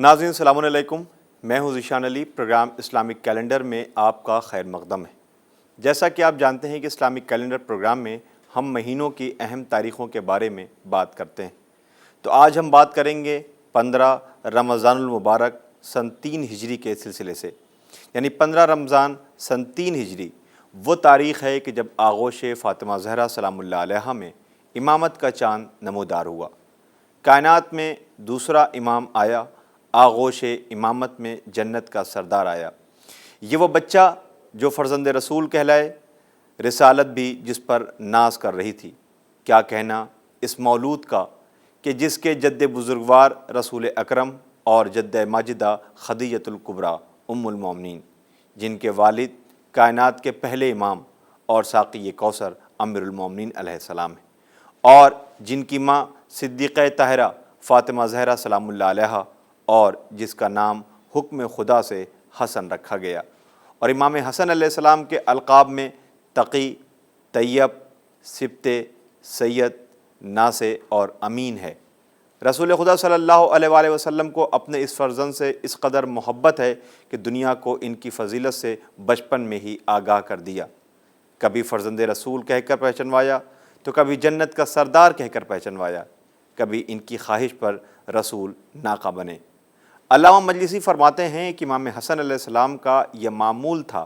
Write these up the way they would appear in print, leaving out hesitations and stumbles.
ناظرین السلام علیکم، میں ہوں ذیشان علی۔ پروگرام اسلامک کیلنڈر میں آپ کا خیر مقدم ہے۔ جیسا کہ آپ جانتے ہیں کہ اسلامک کیلنڈر پروگرام میں ہم مہینوں کی اہم تاریخوں کے بارے میں بات کرتے ہیں۔ تو آج ہم بات کریں گے 15 رمضان المبارک سن 3 ہجری کے سلسلے سے، یعنی 15 رمضان سن 3 ہجری وہ تاریخ ہے کہ جب آغوش فاطمہ زہرا سلام اللہ علیہا میں امامت کا چاند نمودار ہوا۔ کائنات میں دوسرا امام آیا، آغوش امامت میں جنت کا سردار آیا۔ یہ وہ بچہ جو فرزند رسول کہلائے، رسالت بھی جس پر ناز کر رہی تھی۔ کیا کہنا اس مولود کا کہ جس کے جد بزرگوار رسول اکرم اور جدہ ماجدہ خدیجۃ الکبریٰ ام المومنین، جن کے والد کائنات کے پہلے امام اور ساقی کوثر امیر المومنین علیہ السلام ہیں، اور جن کی ماں صدیقہ طاہرہ فاطمہ زہرا سلام اللہ علیہا، اور جس کا نام حکم خدا سے حسن رکھا گیا۔ اور امام حسن علیہ السلام کے القاب میں تقی، طیب، سبت، سید، ناصح اور امین ہے۔ رسول خدا صلی اللہ علیہ وآلہ وسلم کو اپنے اس فرزند سے اس قدر محبت ہے کہ دنیا کو ان کی فضیلت سے بچپن میں ہی آگاہ کر دیا۔ کبھی فرزند رسول کہہ کر پہچنوایا تو کبھی جنت کا سردار کہہ کر پہچنوایا، کبھی ان کی خواہش پر رسول ناقہ بنے۔ علامہ مجلسی فرماتے ہیں کہ امام حسن علیہ السلام کا یہ معمول تھا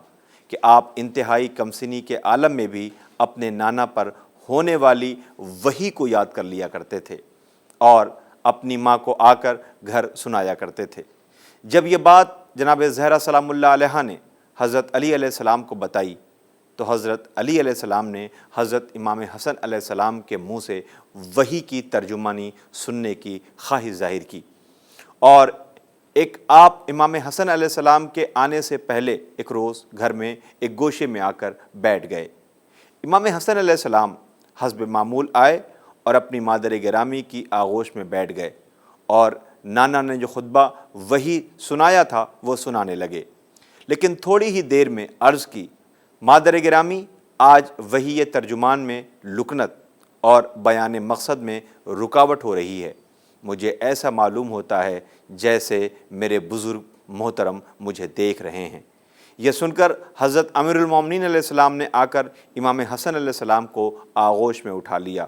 کہ آپ انتہائی کمسنی کے عالم میں بھی اپنے نانا پر ہونے والی وحی کو یاد کر لیا کرتے تھے اور اپنی ماں کو آ کر گھر سنایا کرتے تھے۔ جب یہ بات جناب زہرا سلام اللہ علیہا نے حضرت علی علیہ السلام کو بتائی تو حضرت علی علیہ السلام نے حضرت امام حسن علیہ السلام کے منہ سے وحی کی ترجمانی سننے کی خواہش ظاہر کی، اور آپ امام حسن علیہ السلام کے آنے سے پہلے ایک روز گھر میں ایک گوشے میں آ کر بیٹھ گئے۔ امام حسن علیہ السلام حسب معمول آئے اور اپنی مادر گرامی کی آغوش میں بیٹھ گئے، اور نانا نے جو خطبہ وحی سنایا تھا وہ سنانے لگے۔ لیکن تھوڑی ہی دیر میں عرض کی، مادر گرامی، آج وحی ترجمان میں لکنت اور بیان مقصد میں رکاوٹ ہو رہی ہے۔ مجھے ایسا معلوم ہوتا ہے جیسے میرے بزرگ محترم مجھے دیکھ رہے ہیں۔ یہ سن کر حضرت امیر المومنین علیہ السلام نے آ کر امام حسن علیہ السلام کو آغوش میں اٹھا لیا۔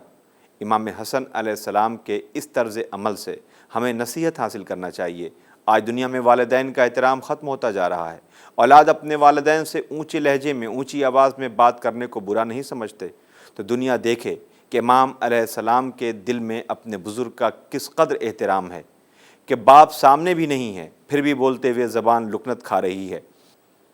امام حسن علیہ السلام کے اس طرز عمل سے ہمیں نصیحت حاصل کرنا چاہیے۔ آج دنیا میں والدین کا احترام ختم ہوتا جا رہا ہے۔ اولاد اپنے والدین سے اونچے لہجے میں، اونچی آواز میں بات کرنے کو برا نہیں سمجھتے، تو دنیا دیکھے کہ امام علیہ السلام کے دل میں اپنے بزرگ کا کس قدر احترام ہے کہ باپ سامنے بھی نہیں ہے پھر بھی بولتے ہوئے زبان لکنت کھا رہی ہے،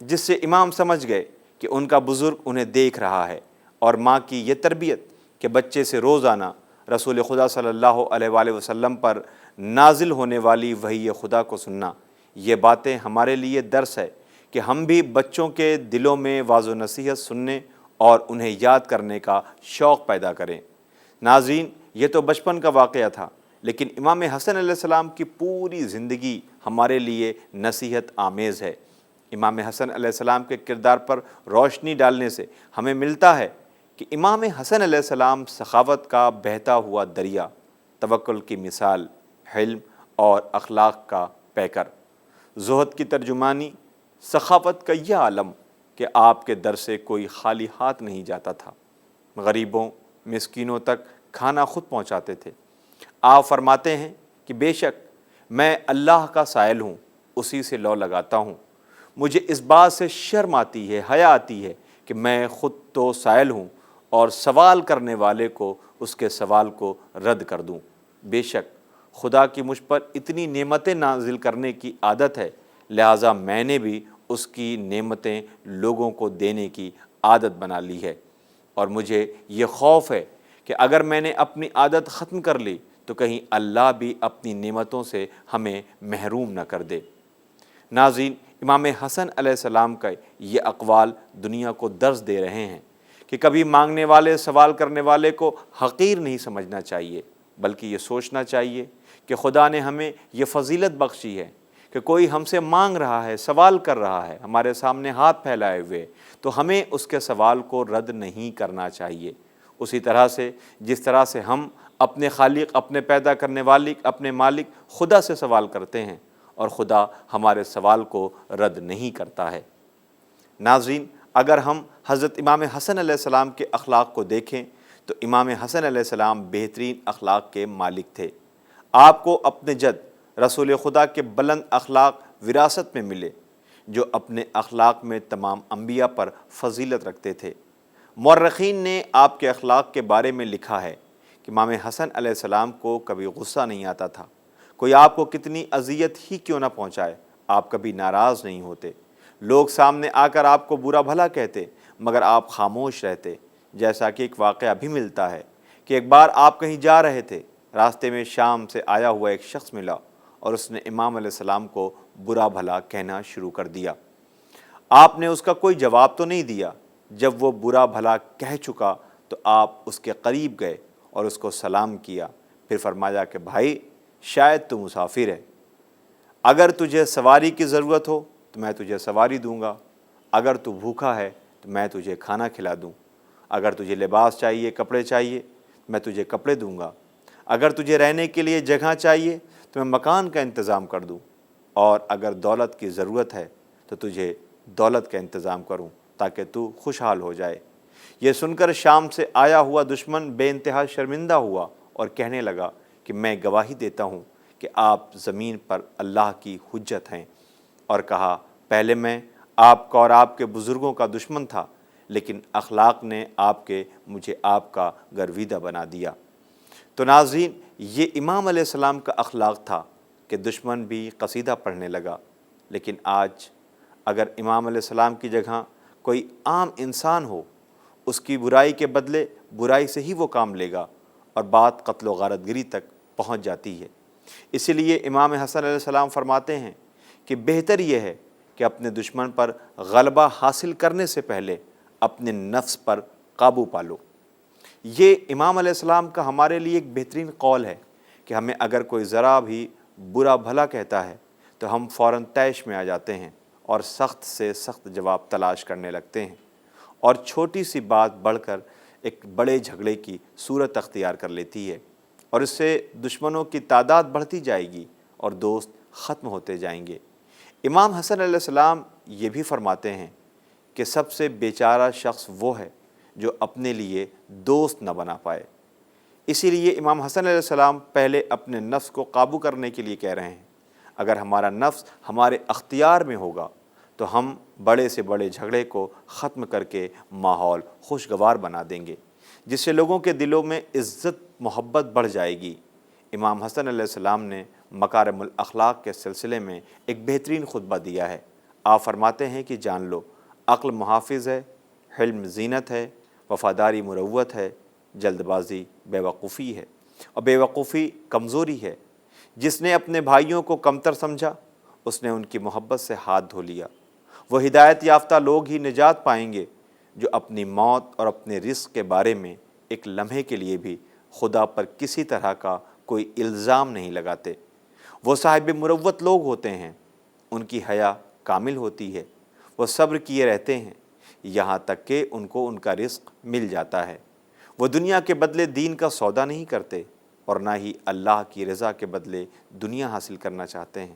جس سے امام سمجھ گئے کہ ان کا بزرگ انہیں دیکھ رہا ہے۔ اور ماں کی یہ تربیت کہ بچے سے روزانہ رسول خدا صلی اللہ علیہ وآلہ وسلم پر نازل ہونے والی وحی خدا کو سننا، یہ باتیں ہمارے لیے درس ہے کہ ہم بھی بچوں کے دلوں میں واعظ و نصیحت سننے اور انہیں یاد کرنے کا شوق پیدا کریں۔ ناظرین، یہ تو بچپن کا واقعہ تھا، لیکن امام حسن علیہ السلام کی پوری زندگی ہمارے لیے نصیحت آمیز ہے۔ امام حسن علیہ السلام کے کردار پر روشنی ڈالنے سے ہمیں ملتا ہے کہ امام حسن علیہ السلام سخاوت کا بہتا ہوا دریا، توکل کی مثال، حلم اور اخلاق کا پیکر، زہد کی ترجمانی، سخاوت کا یہ عالم کہ آپ کے در سے کوئی خالی ہاتھ نہیں جاتا تھا، غریبوں مسکینوں تک کھانا خود پہنچاتے تھے۔ آپ فرماتے ہیں کہ بے شک میں اللہ کا سائل ہوں، اسی سے لو لگاتا ہوں۔ مجھے اس بات سے شرم آتی ہے، حیا آتی ہے کہ میں خود تو سائل ہوں اور سوال کرنے والے کو اس کے سوال کو رد کر دوں۔ بے شک خدا کی مجھ پر اتنی نعمتیں نازل کرنے کی عادت ہے، لہٰذا میں نے بھی اس کی نعمتیں لوگوں کو دینے کی عادت بنا لی ہے، اور مجھے یہ خوف ہے کہ اگر میں نے اپنی عادت ختم کر لی تو کہیں اللہ بھی اپنی نعمتوں سے ہمیں محروم نہ کر دے۔ ناظرین، امام حسن علیہ السلام کا یہ اقوال دنیا کو درس دے رہے ہیں کہ کبھی مانگنے والے، سوال کرنے والے کو حقیر نہیں سمجھنا چاہیے، بلکہ یہ سوچنا چاہیے کہ خدا نے ہمیں یہ فضیلت بخشی ہے کہ کوئی ہم سے مانگ رہا ہے، سوال کر رہا ہے، ہمارے سامنے ہاتھ پھیلائے ہوئے، تو ہمیں اس کے سوال کو رد نہیں کرنا چاہیے۔ اسی طرح سے جس طرح سے ہم اپنے خالق، اپنے پیدا کرنے والے، اپنے مالک خدا سے سوال کرتے ہیں، اور خدا ہمارے سوال کو رد نہیں کرتا ہے۔ ناظرین، اگر ہم حضرت امام حسن علیہ السلام کے اخلاق کو دیکھیں تو امام حسن علیہ السلام بہترین اخلاق کے مالک تھے۔ آپ کو اپنے جد رسول خدا کے بلند اخلاق وراثت میں ملے، جو اپنے اخلاق میں تمام انبیاء پر فضیلت رکھتے تھے۔ مورخین نے آپ کے اخلاق کے بارے میں لکھا ہے کہ امام حسن علیہ السلام کو کبھی غصہ نہیں آتا تھا۔ کوئی آپ کو کتنی اذیت ہی کیوں نہ پہنچائے، آپ کبھی ناراض نہیں ہوتے۔ لوگ سامنے آ کر آپ کو برا بھلا کہتے مگر آپ خاموش رہتے۔ جیسا کہ ایک واقعہ بھی ملتا ہے کہ ایک بار آپ کہیں جا رہے تھے، راستے میں شام سے آیا ہوا ایک شخص ملا اور اس نے امام علیہ السلام کو برا بھلا کہنا شروع کر دیا۔ آپ نے اس کا کوئی جواب تو نہیں دیا۔ جب وہ برا بھلا کہہ چکا تو آپ اس کے قریب گئے اور اس کو سلام کیا، پھر فرمایا کہ بھائی، شاید تو مسافر ہے، اگر تجھے سواری کی ضرورت ہو تو میں تجھے سواری دوں گا، اگر تو بھوکا ہے تو میں تجھے کھانا کھلا دوں، اگر تجھے لباس چاہیے، کپڑے چاہیے، میں تجھے کپڑے دوں گا، اگر تجھے رہنے کے لیے جگہ چاہیے تو میں مکان کا انتظام کر دوں، اور اگر دولت کی ضرورت ہے تو تجھے دولت کا انتظام کروں تاکہ تو خوشحال ہو جائے۔ یہ سن کر شام سے آیا ہوا دشمن بے انتہا شرمندہ ہوا اور کہنے لگا کہ میں گواہی دیتا ہوں کہ آپ زمین پر اللہ کی حجت ہیں، اور کہا پہلے میں آپ کا اور آپ کے بزرگوں کا دشمن تھا، لیکن اخلاق نے مجھے آپ کا گرویدہ بنا دیا۔ تو ناظرین، یہ امام علیہ السلام کا اخلاق تھا کہ دشمن بھی قصیدہ پڑھنے لگا۔ لیکن آج اگر امام علیہ السلام کی جگہ کوئی عام انسان ہو، اس کی برائی کے بدلے برائی سے ہی وہ کام لے گا اور بات قتل و غارت گری تک پہنچ جاتی ہے۔ اسی لیے امام حسن علیہ السلام فرماتے ہیں کہ بہتر یہ ہے کہ اپنے دشمن پر غلبہ حاصل کرنے سے پہلے اپنے نفس پر قابو پالو۔ یہ امام علیہ السلام کا ہمارے لیے ایک بہترین قول ہے کہ ہمیں اگر کوئی ذرا بھی برا بھلا کہتا ہے تو ہم فوراً طیش میں آ جاتے ہیں اور سخت سے سخت جواب تلاش کرنے لگتے ہیں، اور چھوٹی سی بات بڑھ کر ایک بڑے جھگڑے کی صورت اختیار کر لیتی ہے، اور اس سے دشمنوں کی تعداد بڑھتی جائے گی اور دوست ختم ہوتے جائیں گے۔ امام حسن علیہ السلام یہ بھی فرماتے ہیں کہ سب سے بیچارہ شخص وہ ہے جو اپنے لیے دوست نہ بنا پائے۔ اسی لیے امام حسن علیہ السلام پہلے اپنے نفس کو قابو کرنے کے لیے کہہ رہے ہیں۔ اگر ہمارا نفس ہمارے اختیار میں ہوگا تو ہم بڑے سے بڑے جھگڑے کو ختم کر کے ماحول خوشگوار بنا دیں گے، جس سے لوگوں کے دلوں میں عزت محبت بڑھ جائے گی۔ امام حسن علیہ السلام نے مکارم الاخلاق کے سلسلے میں ایک بہترین خطبہ دیا ہے۔ آپ فرماتے ہیں کہ جان لو، عقل محافظ ہے، حلم زینت ہے، وفاداری مروت ہے، جلد بازی بیوقوفی ہے، اور بیوقوفی کمزوری ہے۔ جس نے اپنے بھائیوں کو کمتر سمجھا، اس نے ان کی محبت سے ہاتھ دھو لیا۔ وہ ہدایت یافتہ لوگ ہی نجات پائیں گے جو اپنی موت اور اپنے رزق کے بارے میں ایک لمحے کے لیے بھی خدا پر کسی طرح کا کوئی الزام نہیں لگاتے۔ وہ صاحب مروت لوگ ہوتے ہیں، ان کی حیا کامل ہوتی ہے، وہ صبر کیے رہتے ہیں یہاں تک کہ ان کو ان کا رزق مل جاتا ہے۔ وہ دنیا کے بدلے دین کا سودا نہیں کرتے اور نہ ہی اللہ کی رضا کے بدلے دنیا حاصل کرنا چاہتے ہیں۔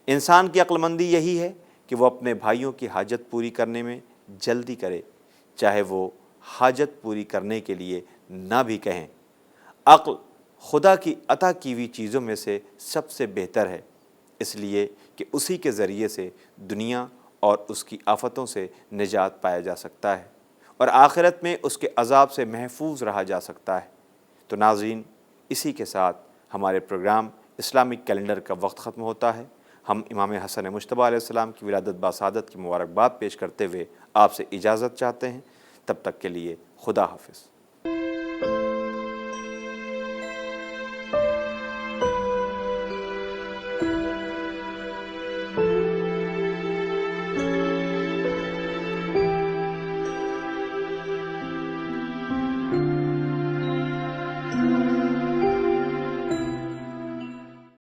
انسان کی عقل مندی یہی ہے کہ وہ اپنے بھائیوں کی حاجت پوری کرنے میں جلدی کرے، چاہے وہ حاجت پوری کرنے کے لیے نہ بھی کہیں۔ عقل خدا کی عطا کی ہوئی چیزوں میں سے سب سے بہتر ہے، اس لیے کہ اسی کے ذریعے سے دنیا اور اس کی آفتوں سے نجات پایا جا سکتا ہے اور آخرت میں اس کے عذاب سے محفوظ رہا جا سکتا ہے۔ تو ناظرین، اسی کے ساتھ ہمارے پروگرام اسلامک کیلنڈر کا وقت ختم ہوتا ہے۔ ہم امام حسن مجتبیٰ علیہ السلام کی ولادت باسعادت کی مبارکباد پیش کرتے ہوئے آپ سے اجازت چاہتے ہیں۔ تب تک کے لیے خدا حافظ۔